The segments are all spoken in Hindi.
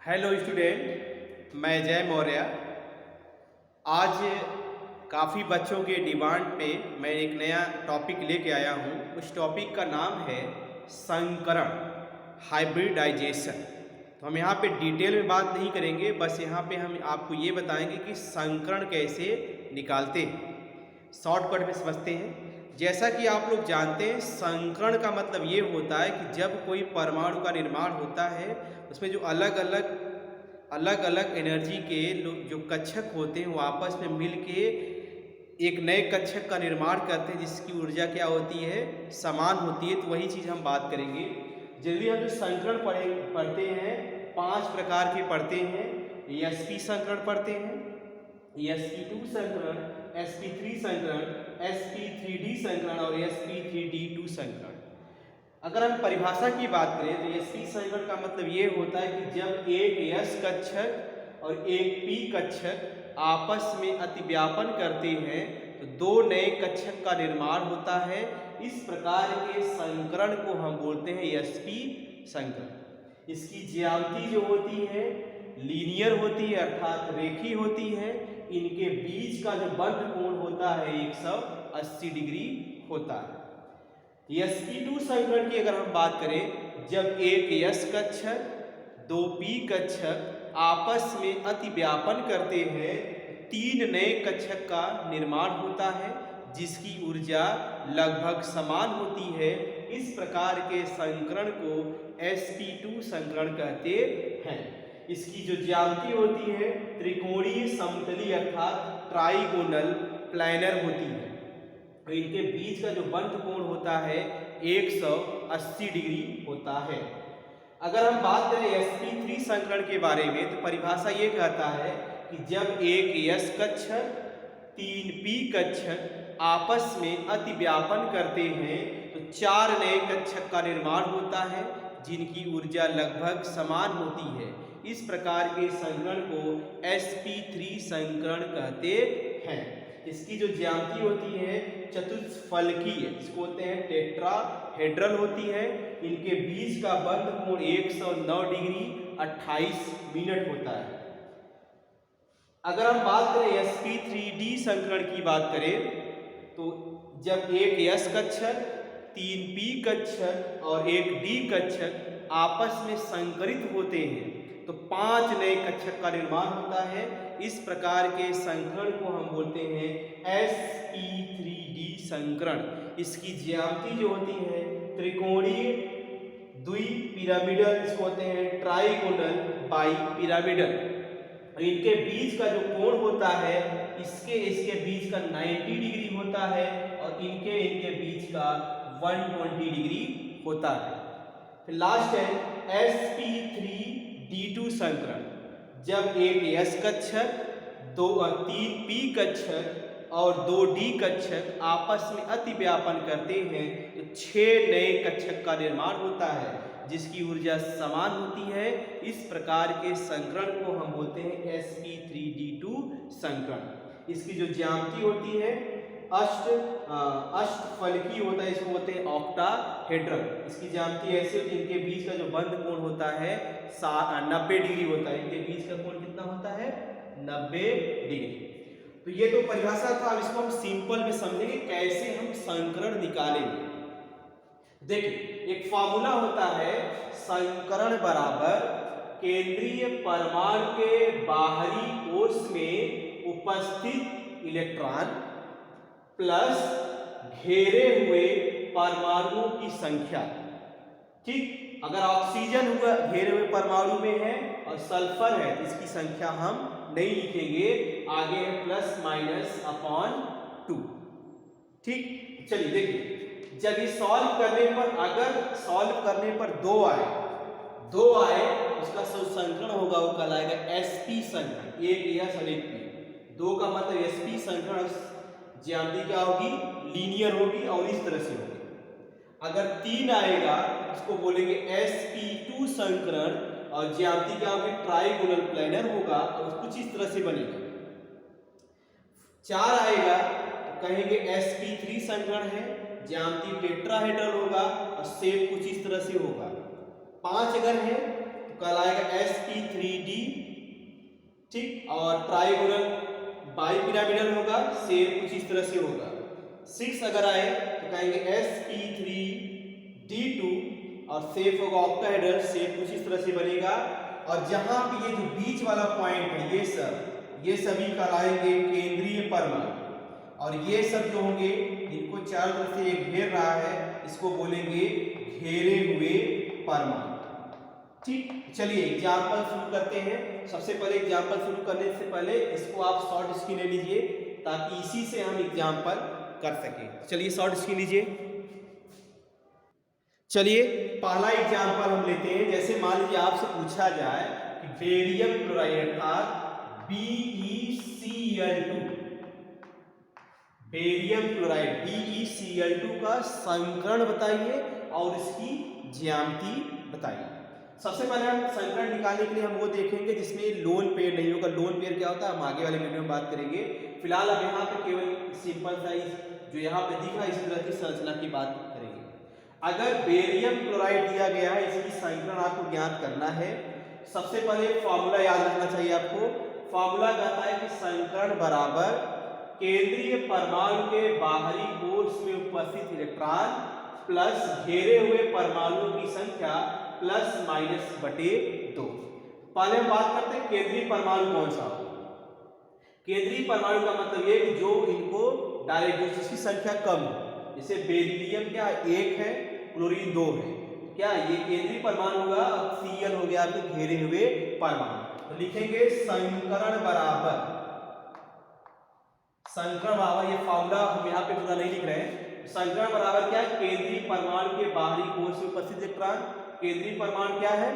हेलो स्टूडेंट, मैं जय मौर्य। आज काफ़ी बच्चों के डिमांड पे मैं एक नया टॉपिक लेके आया हूँ। उस टॉपिक का नाम है संकरण, हाइब्रिडाइजेशन। तो हम यहाँ पे डिटेल में बात नहीं करेंगे, बस यहाँ पे हम आपको ये बताएंगे कि संकरण कैसे निकालते हैं। शॉर्टकट में समझते हैं। जैसा कि आप लोग जानते हैं, संकरण का मतलब ये होता है कि जब कोई परमाणु का निर्माण होता है, उसमें जो अलग अलग एनर्जी के जो कक्षक होते हैं वो आपस में मिल के एक नए कक्षक का निर्माण करते हैं, जिसकी ऊर्जा क्या होती है, समान होती है। तो वही चीज़ हम बात करेंगे। जल्दी हम जो संकरण पढ़ते हैं, 5 प्रकार के पढ़ते हैं। sp संकरण पढ़ते हैं, sp2 संकरण, sp3 संकरण, sp3d संकरण और sp3d2 संकरण। अगर हम परिभाषा की बात करें तो sp संकरण का मतलब ये होता है कि जब एक s कक्षक और एक p कक्षक आपस में अतिव्यापन करते हैं तो दो नए कक्षक का निर्माण होता है। इस प्रकार के संकरण को हम बोलते हैं sp संकरण। इसकी ज्यामिति जो होती है लीनियर होती है, अर्थात रेखी होती है। इनके बीच का जो बंध कोण होता है 180 डिग्री होता है। sp2 संकरण की अगर हम बात करें, जब एक s कक्षक दो p कक्षक आपस में अतिव्यापन करते हैं, 3 नए कक्षक का निर्माण होता है, जिसकी ऊर्जा लगभग समान होती है। इस प्रकार के संकरण को sp2 संकरण कहते हैं। इसकी जो ज्यामिति होती है त्रिकोणीय समतली अर्थात ट्राइगोनल प्लैनर होती है। इनके बीच का जो बंध कोण होता है 180 डिग्री होता है। अगर हम बात करें sp3 संकरण के बारे में तो परिभाषा ये कहता है कि जब एक s कक्षक 3 p कक्षक आपस में अतिव्यापन करते हैं तो 4 नए कक्षक का निर्माण होता है, जिनकी ऊर्जा लगभग समान होती है। इस प्रकार के संकरण को sp3 संकरण कहते हैं। इसकी जो ज्यामिति होती है चतुष्फलकीय, इसको बोलते हैं टेट्राहेड्रल होती है। इनके बीच का बंध कोण 109 डिग्री 28 मिनट होता है। अगर हम बात करें sp3d संकरण की बात करें तो जब एक s कक्षक 3 p कक्षक और एक d कक्षक आपस में संकरित होते हैं तो 5 नए कक्षक का निर्माण होता है। इस प्रकार के संकरण को हम बोलते हैं sp3d संकरण। इसकी ज्यामिति जो होती है त्रिकोणीय द्विपिरामिडल, इसको होते हैं ट्राइगोनल बाइपिरामिडल। इनके बीच का जो कोण होता है इसके बीच का 90 डिग्री होता है और इनके बीच का 120 डिग्री होता है। फिर लास्ट है sp3d2 संकरण। जब एक s कक्षक 3 p कक्षक और 2 d कक्षक आपस में अतिव्यापन करते हैं तो 6 नए कक्षक का निर्माण होता है, जिसकी ऊर्जा समान होती है। इस प्रकार के संकरण को हम बोलते हैं sp3d2 संकरण। इसकी जो ज्यामिति होती है अष्टफलकीय होता है, इसको बोलते हैं ऑक्टाहेड्रल। इसकी ज्यामिति ऐसी होती है, इनके बीच का जो बंध कोण होता है 90 डिग्री होता है। इनके बीच का कोण कितना होता है, 90 डिग्री। तो ये तो परिभाषा था। अब इसको हम सिंपल में समझेंगे कैसे हम संकरण निकालेंगे। देखिए, एक फॉर्मूला होता है संकरण बराबर केंद्रीय परमाणु के बाहरी कोश में उपस्थित इलेक्ट्रॉन प्लस घेरे हुए परमाणुओं की संख्या। ठीक, अगर ऑक्सीजन हुआ घेरे हुए परमाणु में है और सल्फर है तो इसकी संख्या हम नहीं लिखेंगे, आगे है प्लस माइनस अपॉन 2। ठीक, चलिए देखिए, जब ये सॉल्व करने पर, अगर सॉल्व करने पर 2 आए उसका संकरण होगा, वो कहलाएगा sp संकरण। एक s और एक p, 2 का मतलब sp संकरण। ज्यामिति क्या होगी, लीनियर होगी और इस तरह से होगी। अगर 3 आएगा उसको बोलेंगे sp2 संकरण और ज्यामिति क्या होगी, ट्राइगोनल प्लैनर होगा और कुछ इस तरह से बनेगा। 4 आएगा तो कहेंगे sp3 संकरण है, ज्यामिति टेट्राहेड्रल होगा और शेप कुछ इस तरह से होगा। 5 अगर है तो कहलाएगा sp3d, ठीक। और ट्राइगोनल बाइपिरामिडल होगा, सेम कुछ इस तरह से होगा। 6 अगर आए तो कहेंगे sp3d2 और शेप होगा ऑक्टाहेड्रल, शेप कुछ इस तरह से बनेगा। और जहां पे ये जो बीच वाला पॉइंट है ये सभी कहलाएंगे केंद्रीय परमाणु। और ये सब जो होंगे इनको चारों तरफ से एक घेर रहा है, इसको बोलेंगे घेरे हुए परमाणु, ठीक। चलिए एग्जाम्पल शुरू करते हैं। सबसे पहले एग्जाम्पल शुरू करने से पहले इसको आप शॉर्ट स्क्रीन ले लीजिए ताकि इसी से हम एग्जाम्पल कर सकें। चलिए शॉर्ट स्क्रीन लीजिए। चलिए पहला एग्जाम्पल हम लेते हैं। जैसे मान लीजिए आपसे पूछा जाए कि बेरियम क्लोराइड अर्थात BeCl2, बेरियम क्लोराइड BeCl2 का संकरण बताइए और इसकी ज्यामिति बताइए। सबसे पहले हम संकरण निकालने के लिए हम वो देखेंगे जिसमें लोन पेयर नहीं होगा। लोन पेयर क्या होता है हम आगे वाले वीडियो में बात करेंगे। फिलहाल अब यहाँ पे केवल सिंपल साइज जो यहाँ पे दिख रहा है इसी तरह की संरचना की बात करेंगे। अगर बेरियम क्लोराइड दिया गया है, इसकी संकरण आपको ज्ञात करना है। सबसे पहले फॉर्मूला याद रखना चाहिए आपको। फॉर्मूला कहता है कि संकरण बराबर केंद्रीय परमाणु के बाहरी कोश में उपस्थित इलेक्ट्रॉन प्लस घेरे हुए परमाणुओं की संख्या प्लस माइनस बटे 2। पहले हम बात करते हैं केंद्रीय परमाणु कौन सा हो। केंद्रीय परमाणु का मतलब ये कि जो इनको डायरेक्ट जिसकी संख्या कम हो। जैसे बेरिलियम क्या 1 है, क्लोरीन 2 है, क्या ये केंद्रीय परमाणु होगा। अब Cl हो गया आपके घेरे हुए परमाणु। तो लिखेंगे संकरण बराबर, संकरण बराबर, ये फॉर्मूला हम यहाँ पे पूरा नहीं लिख रहे हैं। संकरण बराबर क्या है, केंद्रीय परमाणु के बाहरी कोश में उपस्थित इलेक्ट्रॉन। केंद्रीय परमाणु क्या है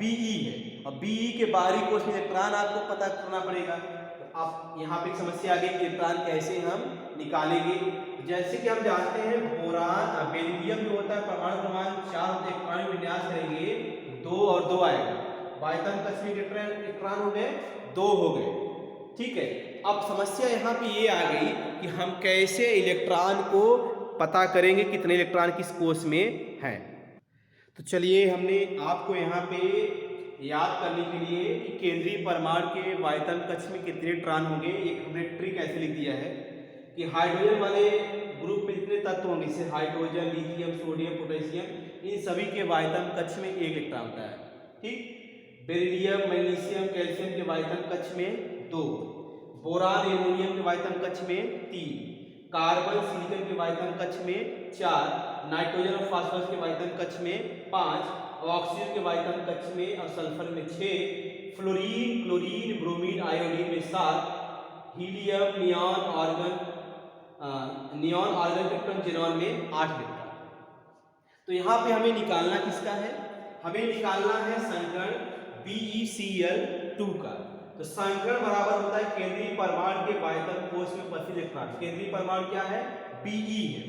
Be है, और Be के बाहरी कोश में इलेक्ट्रॉन आपको पता करना पड़ेगा। तो आप यहाँ पे एक समस्या आ गई कि इलेक्ट्रॉन कैसे हम निकालेंगे। जैसे कि हम जानते हैं बोरान बेरिलियम जो होता है परमाणु क्रमांक 4 होते हैं, परमाणु विन्यास करेंगे 2 और 2 आएगा। वायतन कक्षीय इलेक्ट्रॉन हो गए 2 हो गए, ठीक है। अब समस्या यहाँ पे ये आ गई कि हम कैसे इलेक्ट्रॉन को पता करेंगे कितने इलेक्ट्रॉन किस कोश में हैं। तो चलिए हमने आपको यहाँ पे याद करने के लिए कि केंद्रीय परमाणु के वायतन कक्ष में कितने इलेक्ट्रॉन होंगे, एक हमने ट्रिक ऐसे लिख दिया है कि हाइड्रोजन वाले ग्रुप में जितने तत्व होंगे जैसे हाइड्रोजन, लिथियम, सोडियम, पोटेशियम, इन सभी के वायतन कक्ष में 1 इलेक्ट्रॉन होता है, ठीक। बेरिलियम, मैग्नीशियम, कैल्शियम के वायतन कक्ष में 2, बोरान, एल्युमिनियम के वायतन कक्ष में 3, कार्बन, सिलिकॉन के वायतन कक्ष में 4, नाइट्रोजन और फास्फोरस के वायतन कक्ष में 5, ऑक्सीजन के वायतन कक्ष में और सल्फर में 6, फ्लोरीन, क्लोरीन, ब्रोमीन, आयोडीन में 7, helium, neon, argon, krypton, xenon में 8 इलेक्ट्रॉन। तो यहाँ पे हमें निकालना किसका है, हमें निकालना है संकरण BeCl2 का। तो संकरण बराबर होता है केंद्रीय परमाणु के वायतन कोश में उपस्थित इलेक्ट्रॉन। केंद्रीय परमाणु क्या है Be है,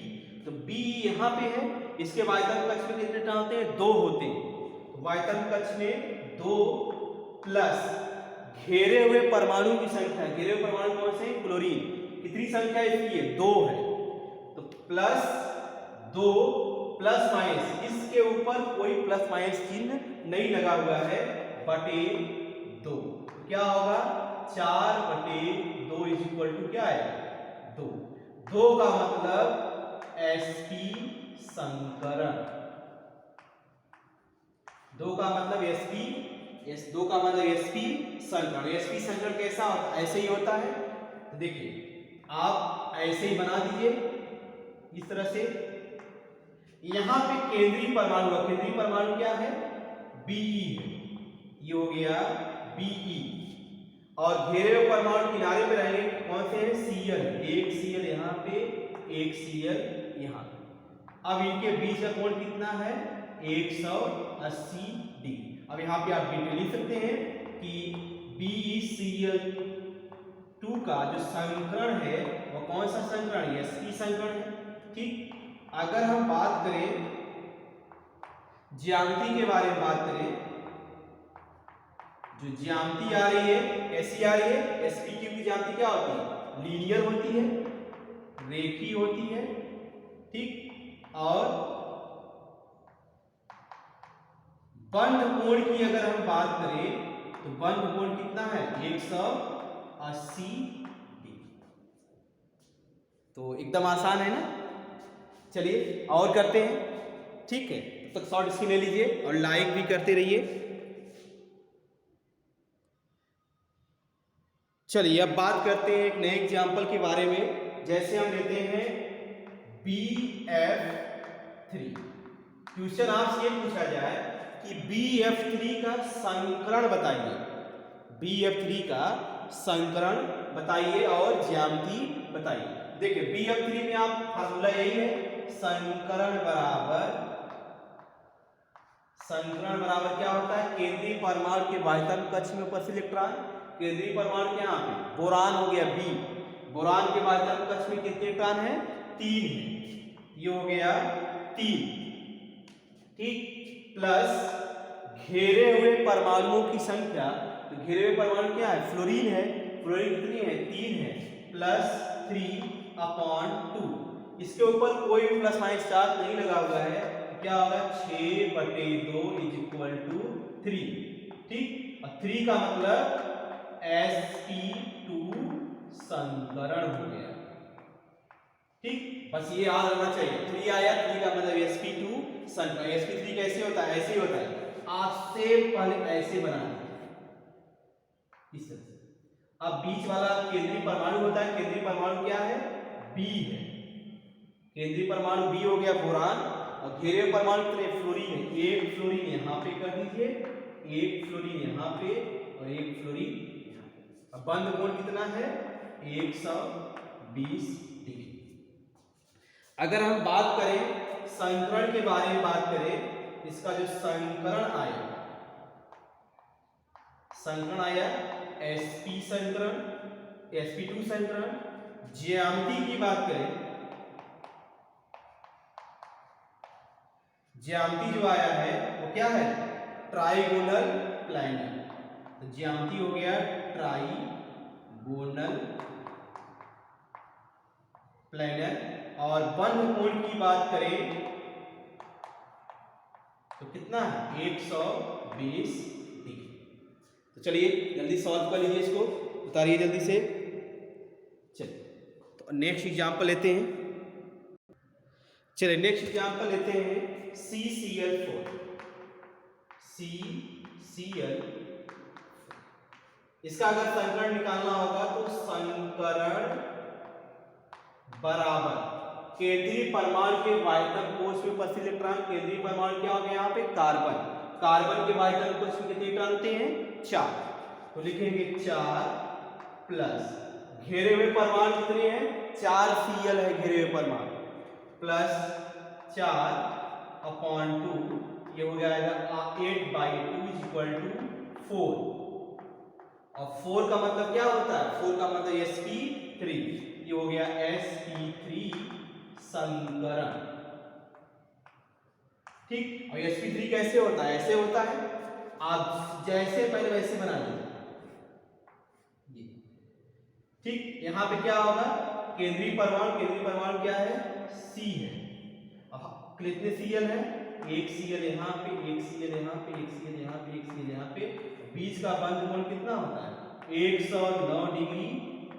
तो Be यहाँ पे है, इसके वायतन कक्ष में कितने इलेक्ट्रॉन होते हैं 2 होते हैं। तो वायतन कक्ष में 2 प्लस घेरे हुए परमाणु की संख्या, घेरे हुए परमाणु कौन से क्लोरीन, कितनी संख्या इसकी है 2 है, तो प्लस 2 प्लस माइनस, इसके ऊपर कोई प्लस माइनस चिन्ह नहीं लगा हुआ है, बटे 2। क्या होगा 4 बटे 2 इज इक्वल टू क्या है 2। 2 का मतलब sp संकरण, 2 का मतलब S2 का मतलब sp संकरण। sp संकरण कैसा होता है, ऐसे ही होता है। तो देखिए आप ऐसे ही बना दीजिए इस तरह से। यहां पे केंद्रीय परमाणु, केंद्रीय परमाणु क्या है Be है, ये हो गया Be, और घेरे हुए परमाणु किनारे पे रहेंगे कौन से हैं Cl, एक Cl यहाँ पे, एक Cl यहाँ पे। अब इनके बीच का कोण कितना है 180 डिग्री। अब यहाँ पे आप डिटेल लिख सकते हैं कि BeCl2 का जो संकरण है वो कौन सा संकरण है, sp संकरण है, ठीक। अगर हम बात करें ज्यामिति के बारे में बात करें, जो ज्यामिति आ रही है कैसी आ रही है, sp3 की ज्यामिति क्या होती है, लीनियर होती है, रेखीय होती है, ठीक, और बंध कोण की अगर हम बात करें तो बंध कोण कितना है 180 डिग्री। तो एकदम आसान है ना। चलिए और करते हैं, ठीक है। तब तक शॉर्ट स्क्रीन ले लीजिए और लाइक भी करते रहिए। चलिए अब बात करते हैं एक नए एग्जाम्पल के बारे में। जैसे हम लेते हैं BF3। क्वेश्चन आपसे ये पूछा जाए कि BF3 का संकरण बताइए, BF3 का संकरण बताइए और ज्यामिति बताइए। देखिए BF3 में आप फार्मूला यही है, संकरण बराबर क्या होता है, केंद्रीय परमाणु के बाह्यतम कक्ष में उपस्थित इलेक्ट्रॉन। केंद्रीय परमाणु के यहाँ पे बोरान हो गया B, बोरान के बाह्यतम कक्ष में कितने इलेक्ट्रॉन है 3 है, ये हो गया 3, ठीक। प्लस घेरे हुए परमाणुओं की संख्या, तो घेरे हुए परमाणु क्या है फ्लोरीन है, फ्लोरीन कितनी है 3 है, प्लस 3/2। इसके ऊपर कोई भी प्लस माइनस चार्ज नहीं लगा हुआ है, क्या होगा 6/2 = 3, ठीक। और 3 का मतलब sp2 संकरण हो गया, ठीक। बस ये याद रखना चाहिए, 3 आया, 3 का मतलब sp2 संकरण। sp3 कैसे होता है, ऐसे ही होता है, आप से पहले ऐसे बनाना इस तरह से। अब बीच वाला केंद्रीय परमाणु होता है, केंद्रीय परमाणु क्या है B है, केंद्रीय परमाणु B हो गया बोरान, और घेरे परमाणु कितने फ्लोरीन है, एक फ्लोरीन यहां पे कर दीजिए, एक फ्लोरीन यहां पे और एक फ्लोरीन यहां पे। अब बंध कोण कितना है 120 डिग्री। अगर हम बात करें संकरण के बारे में बात करें, इसका जो संकरण आया sp संकरण, sp2 संकरण। ज्यामिति की बात करें, ज्यामिति जो आया है वो क्या है ट्राइगोनल प्लानर। तो ज्यामिति हो गया ट्राइगोनल प्लानर। और बंध कोण की बात करें तो कितना है 120 डिग्री। तो चलिए जल्दी सॉल्व कर लीजिए, इसको उतारिए जल्दी से। चलिए तो नेक्स्ट एग्जांपल लेते हैं। चलिए नेक्स्ट एग्जांपल लेते हैं CCl4। इसका अगर संकरण निकालना होगा तो संकरण बराबर केंद्रीय परमाणु के बाह्यतम कोश में उपस्थित इलेक्ट्रॉन। केंद्रीय परमाणु क्या हो गया यहाँ पे कार्बन, कार्बन के बाह्यतम कोश में कितने इलेक्ट्रॉन होते हैं 4, तो लिखेंगे 4 प्लस घेरे हुए परमाणु कितने हैं 4 Cl है घेरे हुए परमाणु, प्लस 4/2, ये हो जाएगा 8/2 = 4। और 4 का मतलब क्या होता है, 4 का मतलब sp3, ये हो गया sp3 संकरण, ठीक। और sp3 कैसे होता है, ऐसे होता है, आप जैसे पहले वैसे बना लीजिए, ठीक। यहां पे क्या होगा केंद्रीय परमाणु क्या है C है, कितने Cl है, एक Cl यहाँ पे, एक Cl यहाँ पे, एक Cl यहाँ पे, एक Cl यहाँ पे। बीच का बंध कोण कितना होता है 109 डिग्री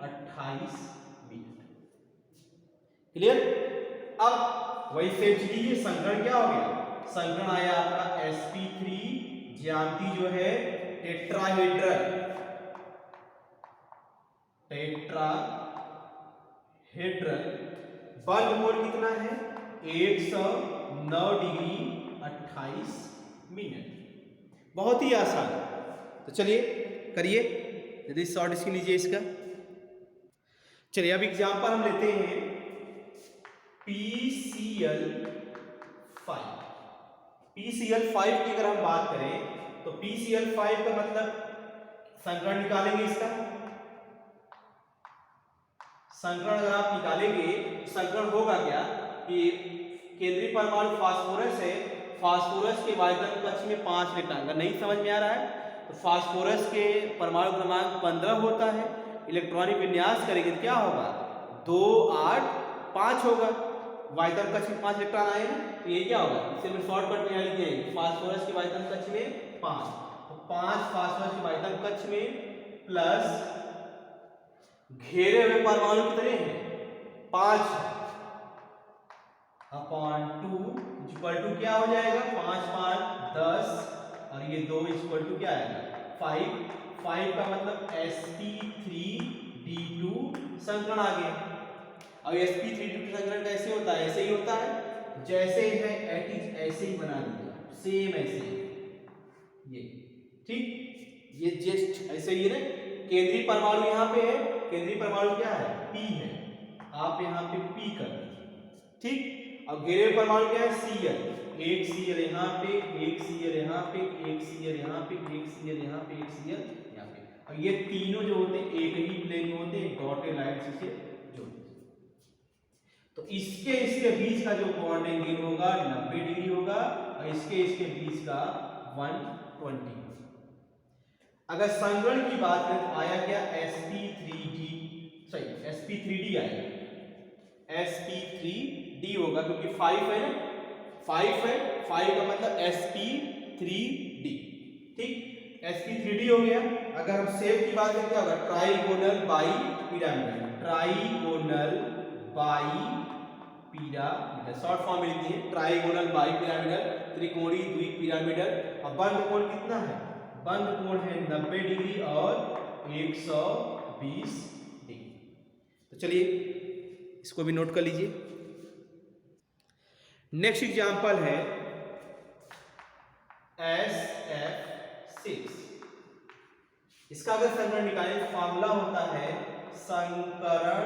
28 मिनट। क्लियर। अब वही सेम लीजिए, संकरण क्या हो गया, संकरण आया आपका sp3, ज्यामिति जो है टेट्राहेड्रल, बंध कोण कितना है 109 डिग्री 28 मिनट। बहुत ही आसान। तो चलिए करिए, यदि शॉर्ट स्क्रीन लीजिए इसका। चलिए अब एग्जांपल हम लेते हैं PCl5 की अगर हम बात करें तो PCl5 का मतलब संकरण निकालेंगे, इसका संकरण अगर आप निकालेंगे संकरण होगा क्या कि केंद्रीय परमाणु फास्फोरस है, फास्फोरस के बाह्यतम कक्ष में 5 इलेक्ट्रॉन। अगर नहीं समझ में आ रहा है तो फास्फोरस के परमाणु क्रमांक 15 होता है, इलेक्ट्रॉनिक विन्यास करेंगे तो क्या होगा 2 8 5 होगा, वायतन कक्ष में 5 इलेक्ट्रॉन आए हैं, तो ये क्या होगा, इसे मैं शॉर्टकट में लिख देंगे, फास्फोरस के वायतन कक्ष में 5, तो 5 फास्फोरस के वायतन कक्ष में प्लस घेरे हुए परमाणु कितने हैं, 5 अपॉन 2 इक्वल टू क्या हो जाएगा, 5 5 10 और ये 2 इक्वल टू क्या आएगा 5 का मतलब sp3d2 संकरण आ गया। अब sp3d2 संकरण कैसे होता है, ऐसे ही होता है, जैसे है एट इज ऐसे ही बना दिया, सेम ऐसे ये, ठीक, ये जस्ट ऐसे ही है। केंद्रीय परमाणु यहाँ पे है, केंद्रीय परमाणु क्या है, p है, आप यहाँ पे p कर दीजिए, ठीक। अब घेरे हुए परमाणु क्या है, Cl, एक Cl यहाँ पे, एक Cl यहाँ पे, एक Cl यहाँ पे, एक Cl यहाँ पे, एक Cl यहाँ पे, और ये तीनों जो होते हैं एक ही प्लेन में होते हैं, डॉटेड लाइन से जोड़ते हैं। तो इसके बीच का जो बॉन्ड एंगल होगा 90 डिग्री होगा और इसके बीच का 120। अगर संकरण की बात करें तो आया क्या, sp3d आएगा, sp3d होगा क्योंकि 5 है ना, 5 है, 5 का मतलब sp3d, ठीक, sp3d हो गया। अगर हम शेप की बात करें क्या होगा, trigonal bi pyramidal, trigonal bi pyramidal, short form में लिखते हैं ट्राइगोनल बाई पिरामिडल, त्रिकोणीय द्विक पिरामिडल। अब बंद कोण कितना है, बंद कोण है 90 डिग्री और 120 डिग्री। तो चलिए इसको भी नोट कर लीजिए। नेक्स्ट एग्जांपल है SF6। इसका अगर संकरण निकालें तो फॉर्मूला होता है संकरण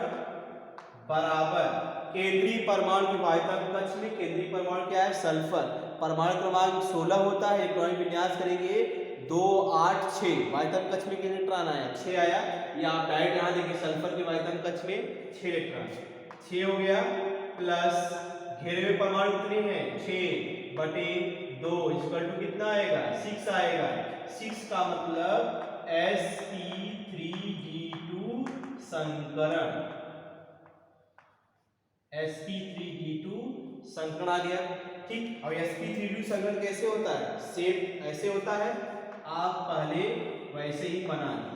बराबर केंद्रीय परमाणु के वायतन कक्ष में, केंद्रीय परमाणु क्या है, सल्फर, परमाणु क्रमांक 16 होता है, इलेक्ट्रॉनिक विन्यास करेंगे 2 8 6, वायतन कक्ष में कितने इलेक्ट्रॉन आया, 6 आया, या आप डायरेक्ट यहाँ देखिए सल्फर के वायतन कक्ष में 6 इलेक्ट्रॉन, 6 हो गया, प्लस घेरे हुए परमाणु कितने हैं, 6 बटे 2 इक्वल टू कितना आएगा, 6 आएगा, 6 का मतलब sp3d2 संकरण, sp3d2 संकरण आ गया, ठीक। और sp3d2 संकरण कैसे होता है, सेम ऐसे होता है, आप पहले वैसे ही बना लीजिए,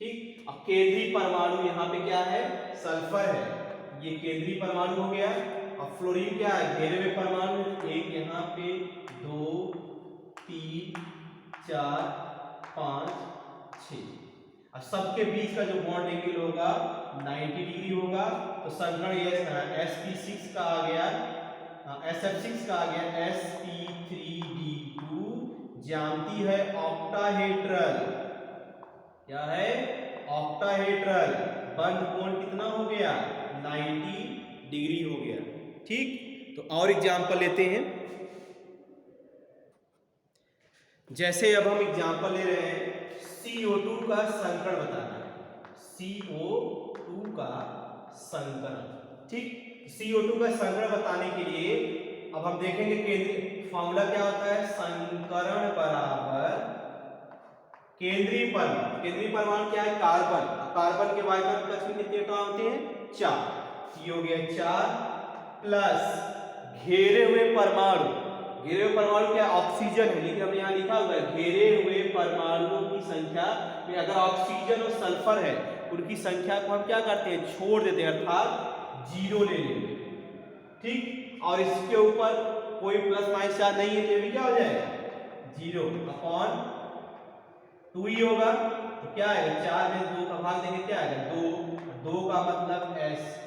ठीक। अब केंद्रीय परमाणु यहाँ पे क्या है, सल्फर है, ये केंद्रीय परमाणु हो गया। अब फ्लोरीन क्या है, घेरे हुए परमाणु, एक यहाँ पे 2 3 4 5 6, और सबके बीच का जो बॉन्ड एंगल होगा 90 डिग्री होगा। तो संकरण sp6 का आ गया, SF6 का आ गया sp3d2, ज्यामिति है ऑक्टाहेड्रल, क्या है, ऑक्टाहेड्रल, बंद कोण कितना हो गया 90 डिग्री हो गया, ठीक। तो और एग्जांपल लेते हैं, जैसे अब हम एग्जांपल ले रहे हैं CO2 का संकरण बताना है, CO2 का संकरण, ठीक। CO2 का संकरण बताने के लिए अब हम देखेंगे केंद्रीय फॉर्मूला क्या होता है, संकरण बराबर केंद्रीय परमाणु, केंद्रीय परमाणु क्या है, कार्बन, कार्बन के वायतन कक्ष में कितने इलेक्ट्रॉन होते हैं, 4, ये हो गया 4, प्लस घेरे हुए परमाणु, घेरे हुए परमाणु क्या ऑक्सीजन है, लेकिन हमने यहाँ लिखा हुआ है घेरे हुए परमाणुओं की संख्या में अगर ऑक्सीजन और सल्फर है उनकी संख्या को हम क्या करते हैं, छोड़ देते हैं, अर्थात 0 ले लेंगे, ठीक। और इसके ऊपर कोई प्लस माइनस चार्ज नहीं है, तो भी क्या हो जाएगा 0 अपॉन 2 ही होगा, तो क्या आएगा, 4 में 2 का भाग देंगे क्या आएगा 2, 2 का मतलब sp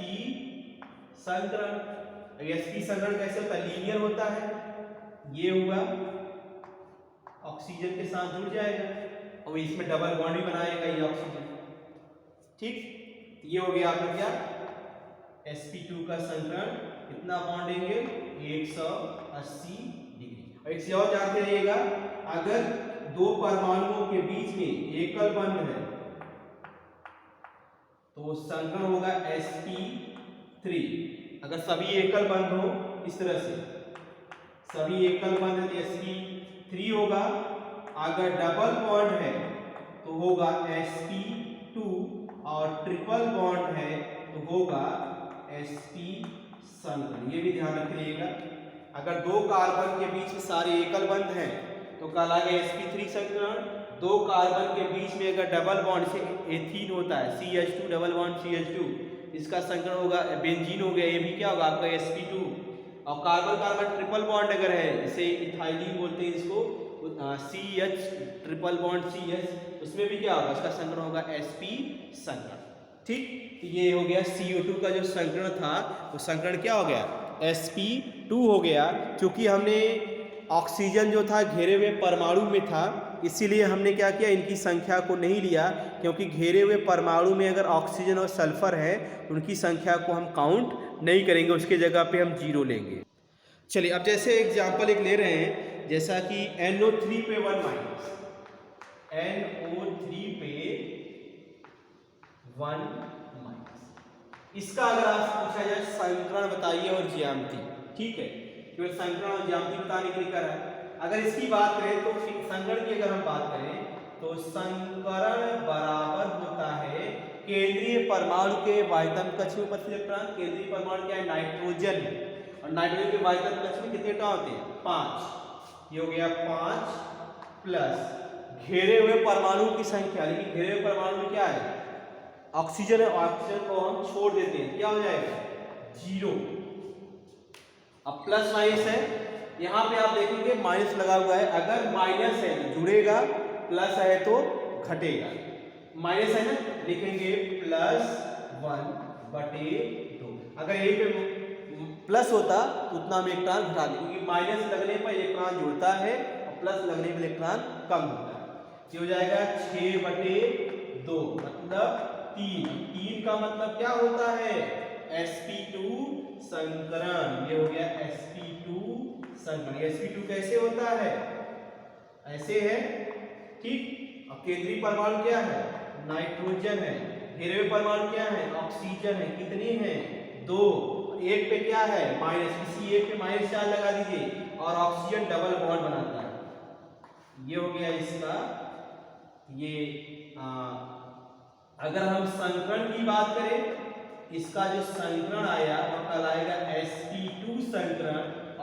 संकरण। sp संकरण कैसे होता है, लीनियर होता है, ये हुआ ऑक्सीजन के साथ जुड़ जाएगा और इसमें डबल बॉन्ड भी बनाएगा ये ऑक्सीजन, ठीक। ये हो गया आपका क्या, sp2 का संकरण, कितना बॉन्ड देंगे 180 डिग्री। और एक से और जानते रहिएगा, अगर दो परमाणुओं के बीच में एकल बंध है तो संकरण होगा sp3। अगर सभी एकल बंध हो इस तरह से, सभी एकल बंध है तो sp3 होगा, अगर डबल बॉन्ड है तो होगा sp2 और ट्रिपल बॉन्ड है तो होगा sp संकरण। ये भी ध्यान रखिएगा, अगर दो कार्बन के बीच में सारे एकल बंध हैं तो कहलाएगा sp3 संकरण। दो कार्बन के बीच में अगर डबल बॉन्ड से एथीन होता है CH2 डबल बॉन्ड CH2, इसका संकरण होगा बेंजीन हो गया, ये भी क्या होगा आपका sp2। और कार्बन कार्बन ट्रिपल बॉन्ड अगर है, जैसे इथाइलिन बोलते हैं इसको, CH ट्रिपल बॉन्ड CH, उसमें भी क्या होगा, उसका संकरण होगा sp संकरण। ठीक, तो ये हो गया CO2 का जो संकरण था वो संकरण क्या हो गया, sp2 हो गया। क्योंकि हमने ऑक्सीजन जो था घेरे हुए परमाणु में था, इसीलिए हमने क्या किया, इनकी संख्या को नहीं लिया, क्योंकि घेरे हुए परमाणु में अगर ऑक्सीजन और सल्फर है उनकी संख्या को हम काउंट नहीं करेंगे, उसके जगह पे हम 0 लेंगे। चलिए अब जैसे एग्जाम्पल एक ले रहे हैं, जैसा कि NO3 पे 1 माइनस, NO3 पे 1 माइनस, इसका अगर आपसे पूछा जाए संकरण बताइए और ज्यामिति, ठीक है, केवल संकरण और ज्यामिति बताने के लिए कर रहा है। अगर इसकी बात करें तो संकरण की अगर हम बात करें तो संकरण बराबर होता है केंद्रीय परमाणु के वायतन कक्ष में उपस्थित इलेक्ट्रॉन। केंद्रीय परमाणु क्या है, नाइट्रोजन, और नाइट्रोजन के वायतन कक्ष में कितने इलेक्ट्रॉन होते हैं, 5। ये हो गया 5 प्लस घेरे हुए परमाणु की संख्या, लेकिन घेरे हुए परमाणु में क्या है, ऑक्सीजन है, ऑक्सीजन को हम छोड़ देते हैं, क्या हो जाएगा 0। अब प्लस माइनस है, यहां पे आप देखेंगे माइनस लगा हुआ है, अगर माइनस है तो जुड़ेगा, प्लस है तो घटेगा। माइनस है ना, लिखेंगे +1/2। अगर यही पे प्लस होता तो उतना हम इलेक्ट्रॉन घटा दें, क्योंकि माइनस लगने पर इलेक्ट्रॉन जुड़ता है और प्लस लगने पर इलेक्ट्रॉन कम होता है। ये हो जाएगा 6/2 मतलब 3 का मतलब क्या होता है, sp2 संकरण। ये हो गया sp2 संकरण। sp2 कैसे होता है, ऐसे है, ठीक। अब केंद्रीय परमाणु क्या है, नाइट्रोजन है, घेरे हुए परमाणु क्या है, ऑक्सीजन है, कितने हैं 2, एक पे क्या है माइनस, किसी एक पे माइनस चार्ज लगा दीजिए और ऑक्सीजन डबल बॉन्ड बनाता है। ये हो गया इसका, ये अगर हम संकरण की बात करें, इसका जो संकरण आया वो कहलाएगा sp2 संकरण।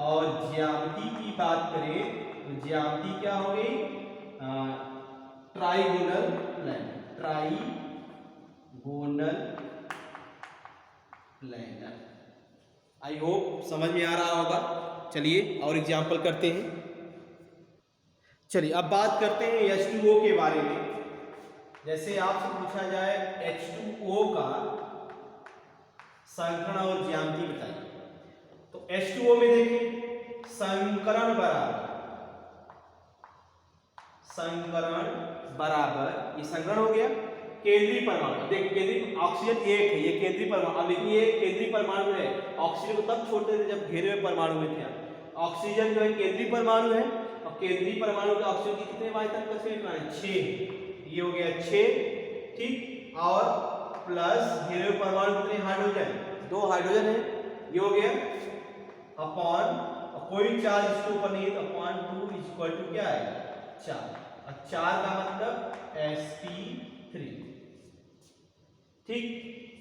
और ज्यामिति की बात करें तो ज्यामिति क्या हो गई, trigonal planar, trigonal planar. I hope समझ में आ रहा होगा। चलिए और एग्जाम्पल करते हैं। चलिए अब बात करते हैं H2O के बारे में। जैसे आपसे पूछा जाए H2O का संकरण और ज्यामिति बताइए, तो H2O में देखिए संकरण बराबर, ये संकरण हो गया, केंद्रीय परमाणु, देखिए केंद्रीय ऑक्सीजन एक है, ये केंद्रीय परमाणु, अब देखिए ये केंद्रीय परमाणु है, ऑक्सीजन को तब छोड़ते थे जब घेरे हुए परमाणु में थे। ऑक्सीजन जो है केंद्रीय परमाणु है, और केंद्रीय परमाणु के ऑक्सीजन की कितने वायतन कक्ष में, 6। ये हो गया 6, ठीक। और प्लस घेरे हुए परमाणु कितने, हाइड्रोजन, 2 हाइड्रोजन है, ये हो गया अपॉन, कोई चार्ज इसके ऊपर नहीं है तो अपॉन 2 इक्वल टू क्या है 4, और 4 का मतलब sp3, ठीक।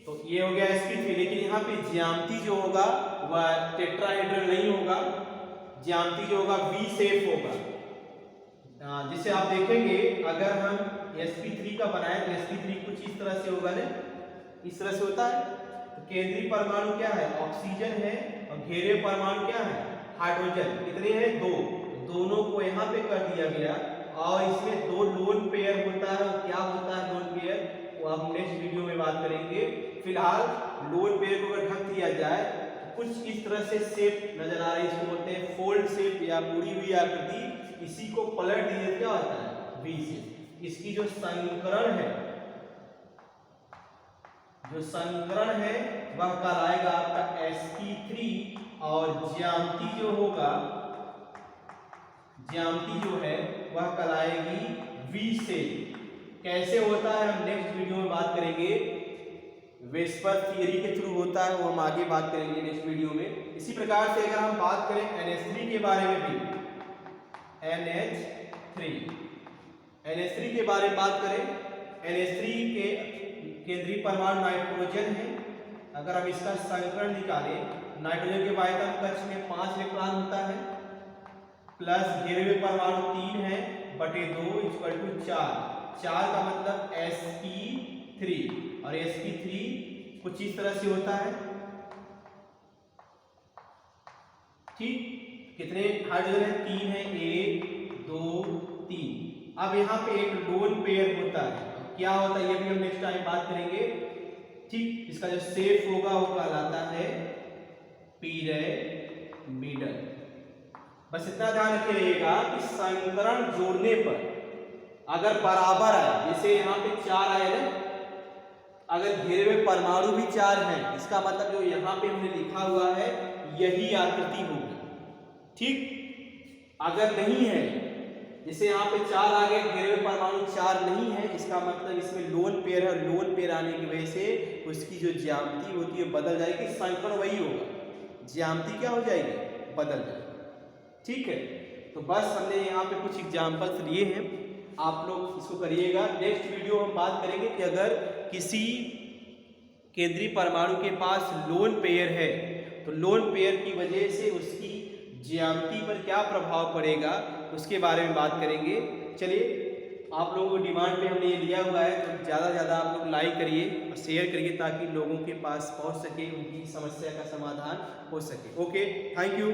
तो ये हो गया sp3, लेकिन यहाँ पे ज्यामिति जो होगा वह टेट्राहेड्रल नहीं होगा, ज्यामिति जो होगा V शेप होगा। जिसे आप देखेंगे अगर हम sp3 का बनाए तो sp3 कुछ इस तरह से होगा ना, इस तरह से होता है। तो केंद्रीय परमाणु क्या है, ऑक्सीजन है, और घेरे परमाणु क्या है, हाइड्रोजन, कितने हैं 2, दोनों को यहाँ पे कर दिया गया, और इसमें 2 लोन पेयर होता है। क्या होता है लोन पेयर, वो आप नेक्स्ट वीडियो में बात करेंगे। फिलहाल लोन पेयर को अगर ढक दिया जाए तो कुछ इस तरह से शेप नजर आ रही है, इसको बोलते हैं फोल्ड शेप या मुड़ी हुई आकृति। इसी को पलट दिए क्या होता है V शेप। इसकी जो संकरण है, वह कहलाएगा आपका sp3, और ज्यामिति जो होगा, ज्यामिति जो है वह कहलाएगी V शेप। कैसे होता है हम नेक्स्ट वीडियो में बात करेंगे, वेस्पर थियरी के थ्रू होता है, वो हम आगे बात करेंगे नेक्स्ट वीडियो में। इसी प्रकार से अगर हम बात करें NH3 के बारे में भी, NH3 के बारे में बात करें, NH3 के केंद्रीय परमाणु नाइट्रोजन है। अगर हम इसका समीकरण निकालें, नाइट्रोजन के वायतम कक्ष में 5 इलेक्ट्रॉन होता है, प्लस घेरे हुए परमाणु 3 है बटे 2 इक्वल टू 4। 4 का मतलब sp3, और sp3 कुछ इस तरह से होता है। ठीक, कितने हाइड्रोजन है? 3 है, 1 2 3। अब यहाँ पे एक लोन पेयर होता है, क्या होता है ये भी हम नेक्स्ट टाइम बात करेंगे। ठीक, इसका जो शेप होगा वो कहलाता है पिरामिडल। बस इतना ध्यान रखिएगा कि समीकरण जोड़ने पर अगर बराबर आए, जैसे यहाँ पे 4 आए ना, अगर घेरे हुए परमाणु भी 4 हैं, इसका मतलब जो यहाँ पे हमने लिखा हुआ है यही आकृति होगी। ठीक, अगर नहीं है, जैसे यहाँ पे 4 आ गए, घेरे हुए परमाणु 4 नहीं है, इसका मतलब इसमें लोन पेयर है। लोन पेयर आने की वजह से उसकी जो ज्यामिति होती है बदल जाएगी, समीकरण वही होगा, ज्यामिति क्या हो जाएगी? बदल जाएगी। ठीक है, तो बस हमने यहाँ पे कुछ एग्जाम्पल्स लिए हैं, आप लोग इसको करिएगा। नेक्स्ट वीडियो हम बात करेंगे कि अगर किसी केंद्रीय परमाणु के पास लोन पेयर है तो लोन पेयर की वजह से उसकी ज्यामिति पर क्या प्रभाव पड़ेगा, उसके बारे में बात करेंगे। चलिए, आप लोगों को डिमांड पे हमने ये लिया हुआ है, तो ज़्यादा से ज़्यादा आप लोग लाइक करिए और शेयर करिए ताकि लोगों के पास पहुंच सके, उनकी समस्या का समाधान हो सके। Okay, thank you.